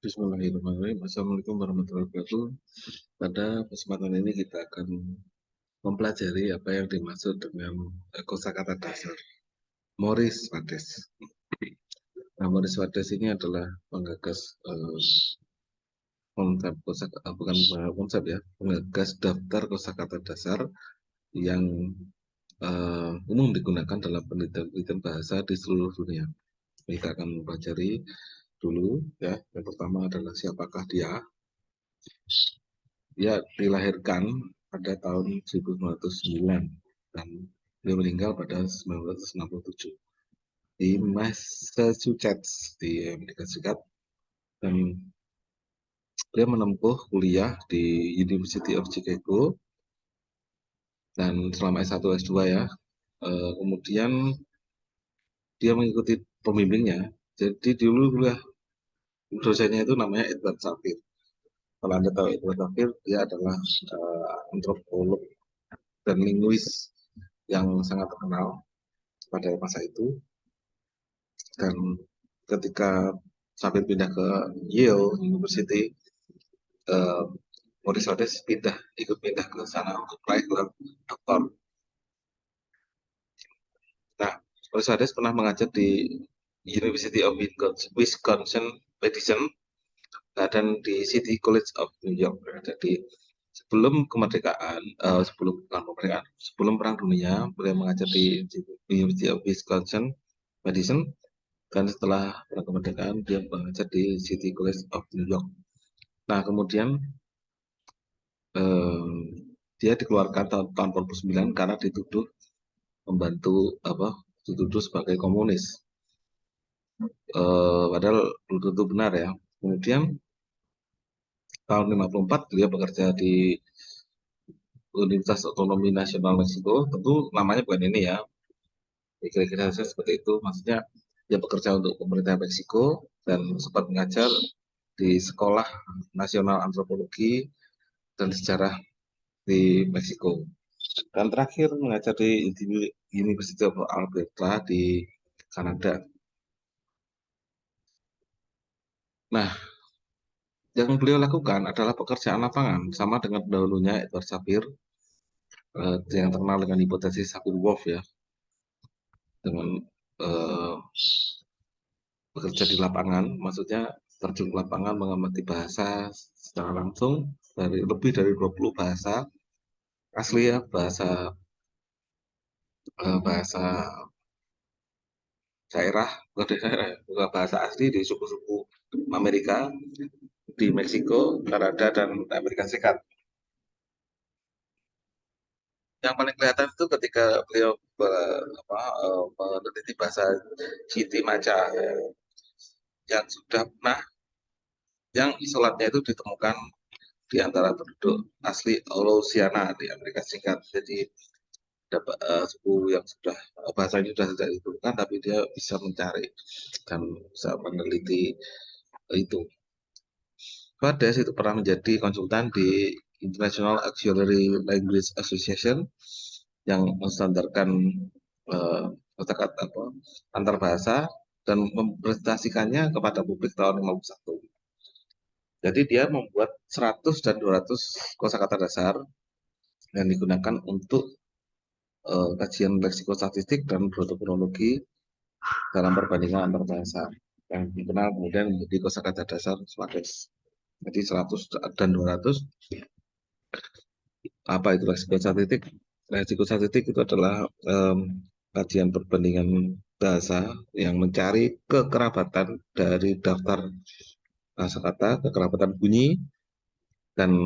Bismillahirrahmanirrahim. Assalamualaikum warahmatullahi wabarakatuh. Pada kesempatan ini kita akan mempelajari apa yang dimaksud dengan kosakata dasar. Maurice Wades. Nah, Maurice Wades ini adalah penggagas konsep kosakata, bukan konsep ya, penggagas daftar kosakata dasar yang umum digunakan dalam penelitian bahasa di seluruh dunia. Kita akan mempelajari dulu ya. Yang pertama adalah siapakah dia. Dia dilahirkan pada tahun 1909 dan dia meninggal pada 1967 di Massachusetts di Amerika Serikat, dan dia menempuh kuliah di University of Chicago dan selama S1 S2 ya. Kemudian dia mengikuti pembimbingnya. Jadi dulu kuliah dosennya itu namanya Edward Sapir. Kalau Anda tahu Edward Sapir, dia adalah antropolog dan linguis yang sangat terkenal pada masa itu. Dan ketika Sapir pindah ke Yale University, Maurice Wades ikut pindah ke sana untuk meraih gelar doktor. Nah, Maurice Wades pernah mengajar di University of Wisconsin-Madison dan di City College of New York. Jadi sebelum kemerdekaan, sebelum Perang Dunia, beliau mengajar di University of Wisconsin-Madison, dan setelah kemerdekaan dia mengajar di City College of New York. Nah, kemudian dia dikeluarkan tahun 49 karena dituduh dituduh sebagai komunis. Padahal belum tentu benar ya. Kemudian tahun 54 dia bekerja di Universitas Otonomi Nasional Meksiko. Tentu namanya bukan ini ya. Kira-kira seperti itu. Maksudnya dia bekerja untuk pemerintah Meksiko dan sempat mengajar di Sekolah Nasional Antropologi dan Sejarah di Meksiko. Dan terakhir mengajar di University of Alberta di Kanada. Nah, yang beliau lakukan adalah pekerjaan lapangan, sama dengan pendahulunya Edward Sapir, yang terkenal dengan hipotesis Sapir-Whorf ya, dengan bekerja di lapangan, maksudnya terjun ke lapangan mengamati bahasa secara langsung dari lebih dari 20 bahasa asli ya, bahasa daerah, bukan bahasa asli di suku-suku Amerika, di Meksiko, Kanada, dan Amerika Serikat. Yang paling kelihatan itu ketika beliau meneliti bahasa Citi Maca yang sudah punah, yang isolatnya itu ditemukan di antara penduduk asli Louisiana di Amerika Serikat. Jadi ada suku yang sudah bahasanya sudah tidak ditemukan, tapi dia bisa mencari dan bisa meneliti itu. Wades itu pernah menjadi konsultan di International Auxiliary Language Association yang menstandarkan kata-kata antar bahasa dan mempresentasikannya kepada publik tahun 1951. Jadi dia membuat 100 dan 200 kosakata dasar yang digunakan untuk kajian leksikostatistik dan protofonologi dalam perbandingan antar bahasa, yang dikenal kemudian menjadi kosakata dasar Wades. Jadi 100 dan 200. Apa itu leksikostatistik? Leksikostatistik itu adalah kajian perbandingan bahasa yang mencari kekerabatan dari daftar kosakata, kekerabatan bunyi, dan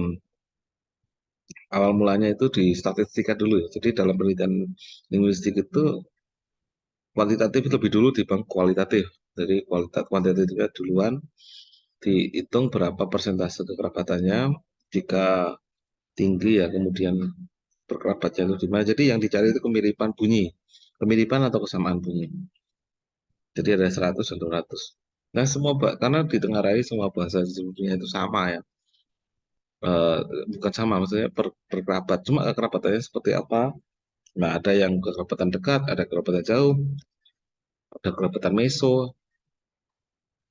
awal mulanya itu di statistika dulu ya. Jadi dalam penelitian linguistik itu kuantitatif lebih dulu dibanding kualitatif. Jadi kuantitatifnya duluan, dihitung berapa persentase kekerabatannya. Jika tinggi ya kemudian berkerabatnya itu di mana. Jadi yang dicari itu kemiripan bunyi, kemiripan atau kesamaan bunyi. Jadi ada 100 dan 200. Nah, karena ditengarai semua bahasa di dunia itu sama ya. Bukan sama, maksudnya berkerabat. Cuma kekerabatannya seperti apa? Nah, ada yang kekerabatan dekat, ada kekerabatan jauh, ada kekerabatan meso,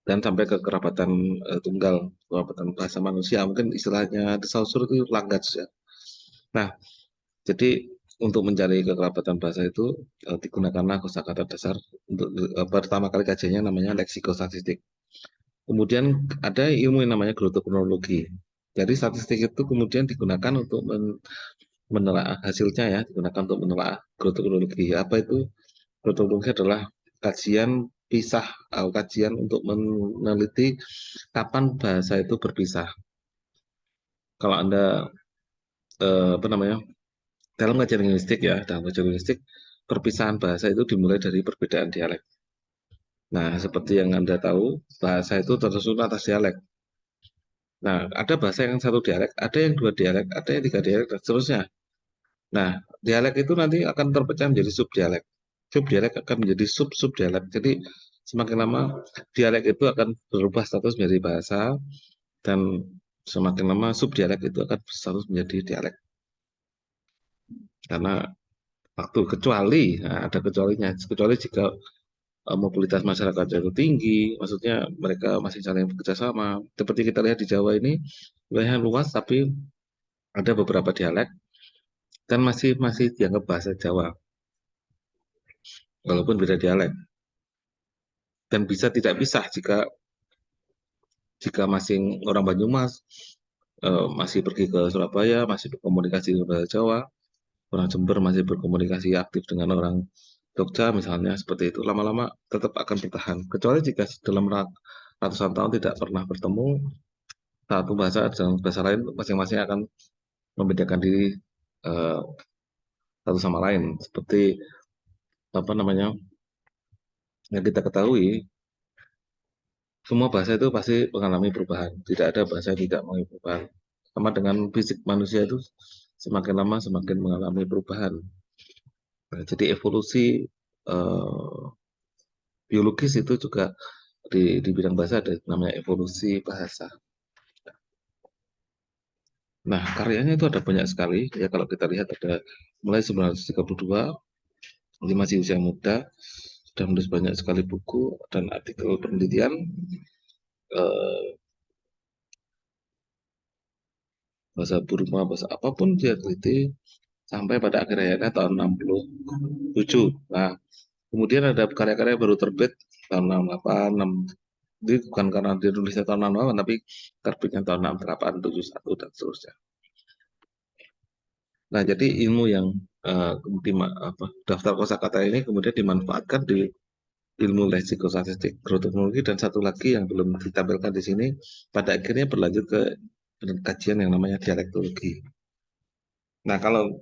dan sampai ke kerabatan tunggal, kerabatan bahasa manusia, mungkin istilahnya saussure itu language ya. Nah, jadi untuk mencari kekerabatan bahasa itu digunakanlah kosakata dasar untuk pertama kali kajiannya namanya leksikostatistik. Kemudian ada ilmu yang namanya glotokronologi. Jadi statistik itu kemudian digunakan untuk menelaah hasilnya ya, digunakan untuk menelaah glotokronologi. Apa itu? Glotokronologi adalah kajian pisah atau kajian untuk meneliti kapan bahasa itu berpisah. Kalau Anda apa namanya? Dalam kajian linguistik ya, dalam kajian linguistik perpisahan bahasa itu dimulai dari perbedaan dialek. Nah, seperti yang Anda tahu, bahasa itu tersusun atas dialek. Nah, ada bahasa yang satu dialek, ada yang dua dialek, ada yang tiga dialek, dan seterusnya. Nah, dialek itu nanti akan terpecah menjadi subdialek. Subdialek akan menjadi sub-subdialek. Jadi, semakin lama dialek itu akan berubah status menjadi bahasa, dan semakin lama subdialek itu akan berstatus menjadi dialek. Karena waktu kecuali, nah, ada kecualinya, kecuali jika mobilitas masyarakat itu tinggi, maksudnya mereka masih saling bekerja sama. Seperti kita lihat di Jawa ini, wilayahnya luas tapi ada beberapa dialek dan masih masih dianggap bahasa Jawa, walaupun beda dialek. Dan bisa tidak pisah jika jika masing orang Banyumas masih pergi ke Surabaya, masih berkomunikasi dengan bahasa Jawa, orang Jember masih berkomunikasi aktif dengan orang Jogja misalnya, seperti itu lama-lama tetap akan bertahan. Kecuali jika dalam ratusan tahun tidak pernah bertemu, satu bahasa dengan bahasa lain masing-masing akan membedakan diri eh, satu sama lain. Seperti apa namanya yang kita ketahui, semua bahasa itu pasti mengalami perubahan. Tidak ada bahasa yang tidak mengalami perubahan. Sama dengan fisik manusia itu semakin lama semakin mengalami perubahan. Nah, jadi evolusi eh, biologis itu juga di bidang bahasa ada namanya evolusi bahasa. Nah, karyanya itu ada banyak sekali. Ya kalau kita lihat ada mulai 1932, dia masih usia muda, sudah menulis banyak sekali buku dan artikel penelitian. eh, Bahasa Burma, bahasa apapun dia teliti sampai pada akhir hayatnya tahun 67. Nah, kemudian ada karya-karya baru terbit tahun 68, 6, jadi bukan karena dia tulisnya tahun 68, tapi terbitnya tahun 68, 71 dan seterusnya. Nah, jadi ilmu yang daftar kosakata ini kemudian dimanfaatkan di ilmu leksikostatistik, grotofonologi, dan satu lagi yang belum ditampilkan di sini, pada akhirnya berlanjut ke kajian yang namanya dialektologi. Nah, kalau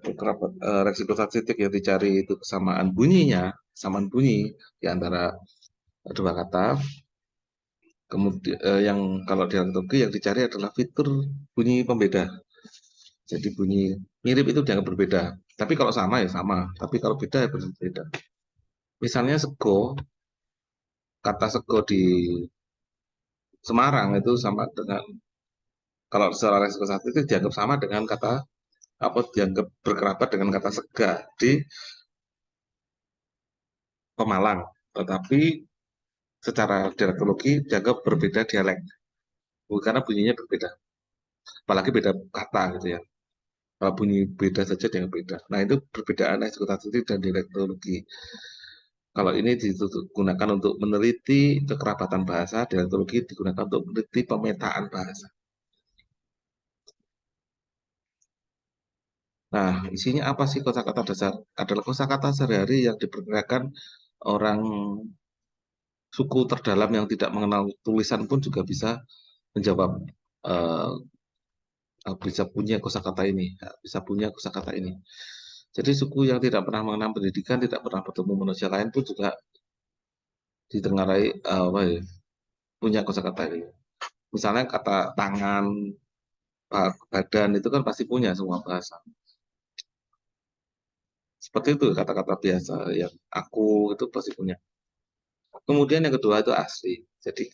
leksikostatistik yang dicari itu kesamaan bunyinya, kesamaan bunyi di antara dua kata, kemudian yang kalau dialektologi yang dicari adalah fitur bunyi pembeda. Jadi bunyi mirip itu dianggap berbeda. Tapi kalau sama ya sama, tapi kalau beda ya berbeda. Misalnya sego, kata sego di Semarang itu sama dengan kalau secara leksikostatistik itu dianggap sama dengan kata apa dianggap berkerabat dengan kata sega di Pemalang. Tetapi secara dialektologi dianggap berbeda dialek karena bunyinya berbeda. Apalagi beda kata gitu ya. Kalau bunyi beda saja dianggap beda. Nah itu perbedaan leksikostatistik dan dialektologi. Kalau ini digunakan untuk meneliti kekerabatan bahasa, dialektologi digunakan untuk meneliti pemetaan bahasa. Nah, isinya apa sih kosakata dasar? Adalah kosakata sehari-hari yang diperkirakan orang suku terdalam yang tidak mengenal tulisan pun juga bisa menjawab, eh, bisa punya kosakata ini, bisa punya kosakata ini. Jadi suku yang tidak pernah mengenal pendidikan, tidak pernah bertemu manusia lain pun juga ditengarai apa ya, punya kosakata ini. Misalnya kata tangan, badan itu kan pasti punya semua bahasa. Seperti itu kata-kata biasa yang aku itu pasti punya. Kemudian yang kedua itu asli. Jadi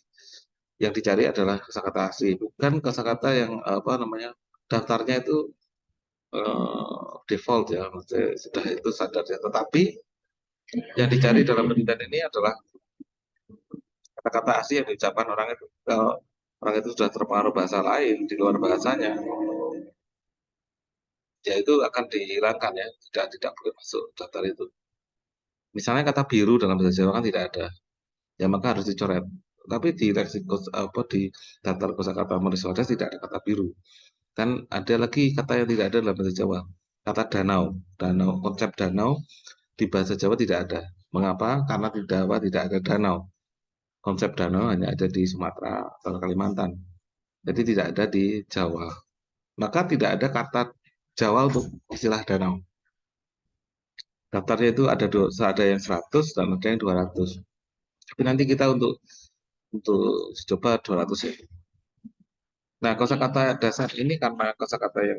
yang dicari adalah kosakata asli, bukan kosakata yang apa namanya daftarnya itu default ya, maksudnya sudah itu sadar ya. Tetapi yang dicari dalam penelitian ini adalah kata-kata asli yang diucapkan orang itu. Kalau orang itu sudah terpengaruh bahasa lain di luar bahasanya, ya itu akan dihilangkan ya, tidak boleh masuk daftar itu. Misalnya kata biru dalam bahasa Jawa kan tidak ada, ya maka harus dicoret. Tapi di leksikos apa di daftar kosakata Maurice Wadas tidak ada kata biru. Kan ada lagi kata yang tidak ada dalam bahasa Jawa, kata danau. Danau, konsep danau di bahasa Jawa tidak ada. Mengapa? Karena di Jawa tidak ada danau. Konsep danau hanya ada di Sumatera atau Kalimantan. Jadi tidak ada di Jawa. Maka tidak ada kata Jawa untuk istilah danau. Daftarnya itu ada yang 100 dan ada yang 200. Tapi nanti kita untuk coba 200 ya. Nah, kosakata dasar ini karena kosakata yang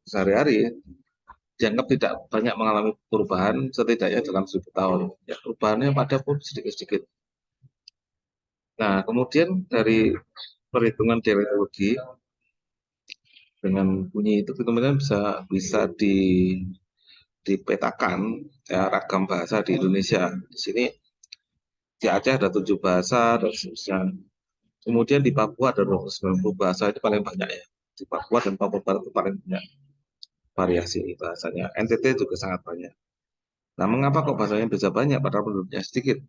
sehari-hari dianggap tidak banyak mengalami perubahan setidaknya dalam 1000 tahun. Ya, perubahannya pada pun sedikit-sedikit. Nah, kemudian dari perhitungan dialektologi dengan bunyi itu kemudian bisa bisa dipetakan ya ragam bahasa di Indonesia. Di sini di Aceh ada 7 bahasa dan seterusnya. Kemudian di Papua ada 290 bahasa, itu paling banyak ya. Di Papua dan Papua Barat itu paling banyak variasi bahasanya. NTT juga sangat banyak. Nah, mengapa kok bahasanya bisa banyak padahal penduduknya sedikit?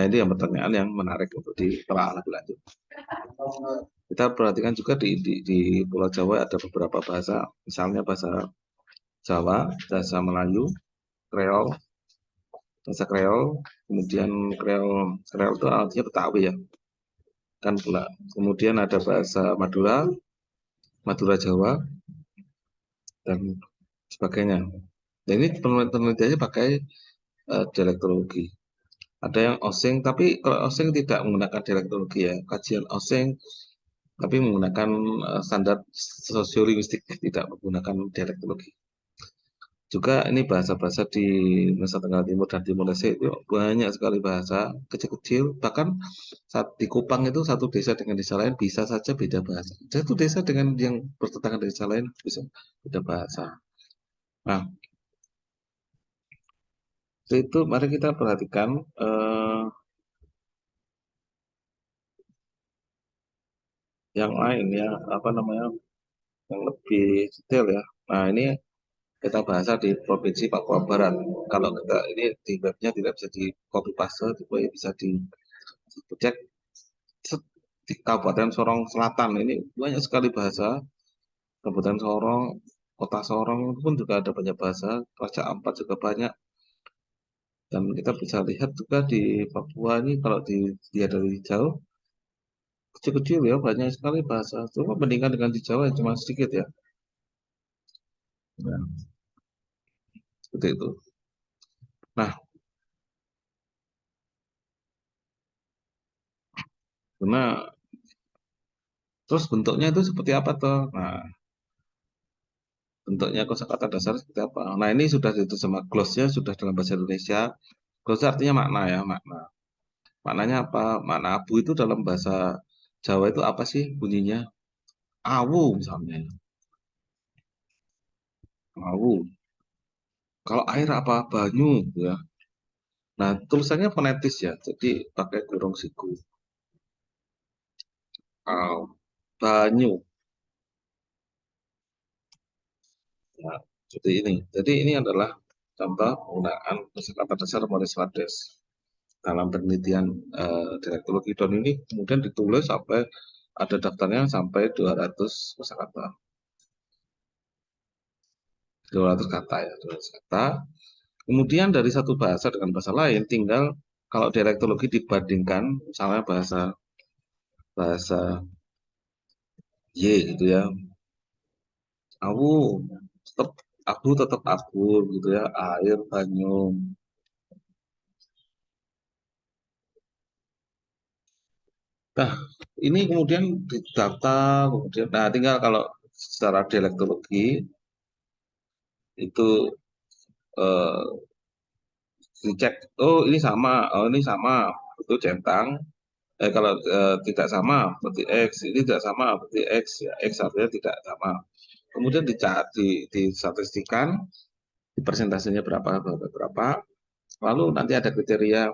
Nah, ini yang pertanyaan yang menarik untuk ditelaah lebih lanjut. Kita perhatikan juga di Pulau Jawa ada beberapa bahasa, misalnya bahasa Jawa, bahasa Melayu, Kreol, bahasa Kreol, kemudian Kreol itu artinya Betawi ya, kan pula. Kemudian ada bahasa Madura, Madura Jawa, dan sebagainya. Dan ini penelitiannya pakai dialektologi. Ada yang Osing, tapi kalau Osing tidak menggunakan dialektologi ya. Kajian Osing, tapi menggunakan standar sosiolinguistik, tidak menggunakan dialektologi. Juga ini bahasa-bahasa di Nusa Tenggara Timur dan Timor Leste itu banyak sekali bahasa kecil-kecil. Bahkan saat di Kupang itu satu desa dengan desa lain bisa saja beda bahasa. Satu desa dengan yang bertetangga dengan desa lain bisa beda bahasa. Nah, itu mari kita perhatikan yang lain ya, apa namanya, yang lebih detail ya. Nah, ini kita bahasa di Provinsi Papua Barat. Kalau kita ini di webnya tidak bisa di copy paste, tapi bisa dicek di Kabupaten Sorong Selatan ini banyak sekali bahasa. Kabupaten Sorong, Kota Sorong itu pun juga ada banyak bahasa. Raja Ampat juga banyak. Dan kita bisa lihat juga di Papua ini kalau dilihat dari jauh kecil-kecil ya banyak sekali bahasa. Cuma bandingkan dengan di Jawa cuma sedikit ya. Nah, seperti itu. Nah, karena terus bentuknya itu seperti apa toh? Nah, bentuknya kosakata dasar seperti apa? Nah, ini sudah diterjemah glosnya sudah dalam bahasa Indonesia. Gloss artinya makna ya, makna. Maknanya apa? Makna abu itu dalam bahasa Jawa itu apa sih bunyinya? Awu misalnya. Awu. Kalau air apa? Banyu gitu ya. Nah, tulisannya fonetis ya. Jadi pakai kurung siku. Aw. Banyu. Nah, seperti ini. Jadi ini adalah contoh penggunaan kosakata dasar Maurice Wades dalam penelitian dialektologi dan ini kemudian ditulis sampai ada daftarnya sampai 200 kosakata. 200 kata ya, 200 kata. Kemudian dari satu bahasa dengan bahasa lain tinggal kalau dialektologi dibandingkan misalnya bahasa bahasa Y gitu ya. Awu tetap abu tetap abu gitu ya, air banyu. Nah, ini kemudian didata, kemudian nah tinggal kalau secara dialektologi itu eh, dicek, oh ini sama, oh ini sama, itu centang. Kalau tidak sama berarti X, ini tidak sama berarti X ya, X artinya tidak sama. Kemudian disatestikan, di persentasenya berapa berapa berapa, lalu nanti ada kriteria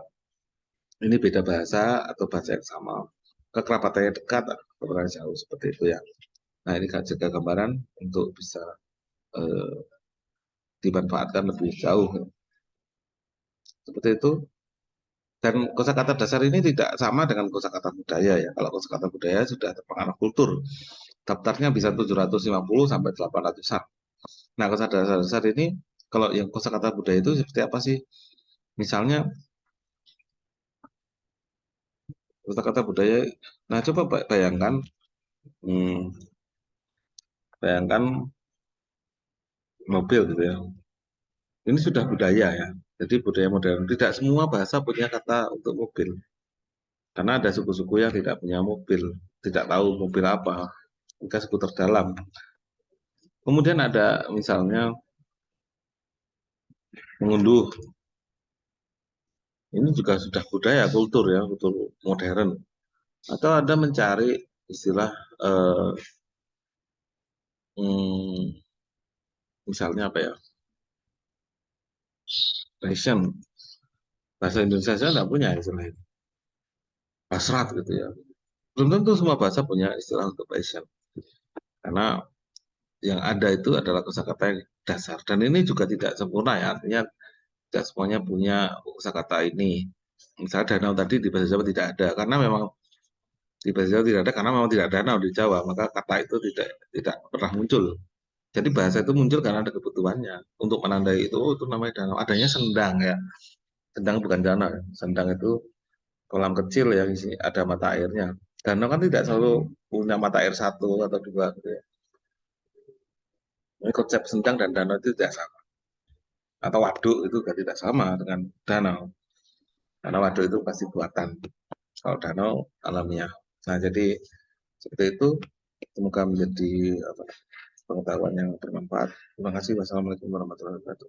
ini beda bahasa atau bahasa yang sama, kekerapatannya dekat atau kekerapatannya jauh seperti itu ya. Nah ini kan juga gambaran untuk bisa eh, dimanfaatkan lebih jauh seperti itu. Dan kosakata dasar ini tidak sama dengan kosakata budaya ya. Kalau kosakata budaya sudah terpengaruh kultur, daftarnya bisa 750 sampai 800-an. Nah kosakata dasar ini, kalau yang kosakata budaya itu seperti apa sih? Misalnya kosakata budaya, nah coba bayangkan, hmm, bayangkan mobil gitu ya. Ini sudah budaya ya. Jadi budaya modern. Tidak semua bahasa punya kata untuk mobil. Karena ada suku-suku yang tidak punya mobil, tidak tahu mobil apa, maka skuter dalam. Kemudian ada misalnya mengunduh, ini juga sudah budaya, kultur ya, kultur modern. Atau ada mencari istilah, eh, hmm, misalnya apa ya, passion. Bahasa Indonesia saya tidak punya istilah itu. Hasrat gitu ya. Belum tentu semua bahasa punya istilah untuk passion. Karena yang ada itu adalah kosakata yang dasar. Dan ini juga tidak sempurna ya, artinya tidak semuanya punya kosakata ini. Misalnya danau tadi di bahasa Jawa tidak ada, karena memang di bahasa Jawa tidak ada karena memang tidak ada danau di Jawa, maka kata itu tidak pernah muncul. Jadi bahasa itu muncul karena ada kebutuhannya untuk menandai itu, oh, itu namanya danau. Adanya sendang ya, sendang bukan danau ya. Sendang itu kolam kecil yang ada mata airnya. Danau kan tidak selalu punya mata air satu atau dua gitu ya. Ini konsep sendang dan danau itu tidak sama. Atau waduk itu juga tidak sama dengan danau. Karena waduk itu pasti buatan. Kalau danau alamiah. Nah, jadi seperti itu. Semoga menjadi apa, pengetahuan yang bermanfaat. Terima kasih. Wassalamualaikum warahmatullahi wabarakatuh.